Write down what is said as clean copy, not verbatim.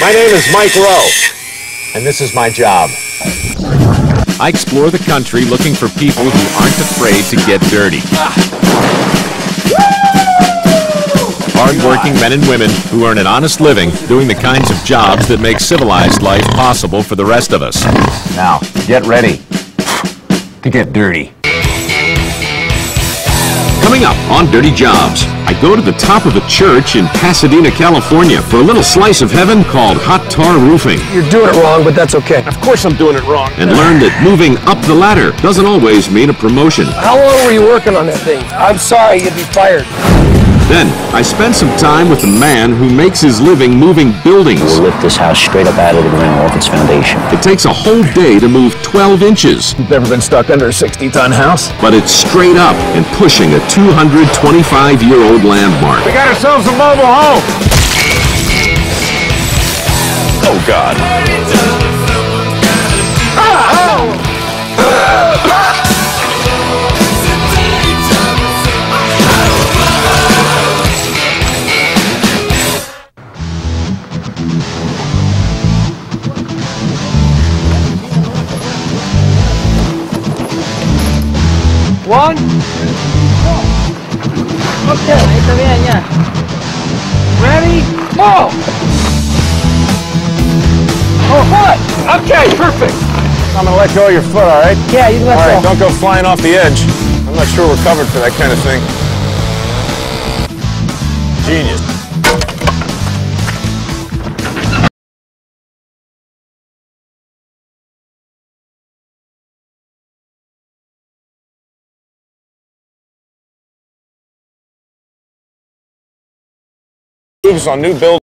My name is Mike Rowe, and this is my job. I explore the country looking for people who aren't afraid to get dirty. Hard-working men and women who earn an honest living doing the kinds of jobs that make civilized life possible for the rest of us. Now, get ready to get dirty. Coming up on Dirty Jobs, I go to the top of a church in Pasadena, California for a little slice of heaven called hot tar roofing. You're doing it wrong, but that's okay. Of course I'm doing it wrong. And learn that moving up the ladder doesn't always mean a promotion. How long were you working on that thing? I'm sorry, you'd be fired. Then, I spend some time with a man who makes his living moving buildings. We'll lift this house straight up out of the ground off its foundation. It takes a whole day to move 12 inches. You've never been stuck under a 60-ton house? But it's straight up and pushing a 225-year-old landmark. We got ourselves a mobile home. Oh, God. One. Okay. Está bien, ya. Ready? Go! Oh, what? Okay, perfect. I'm gonna let go of your foot, all right? Yeah, you can let All right, go. don't go flying off the edge. I'm not sure we're covered for that kind of thing. Genius. Moves on new build.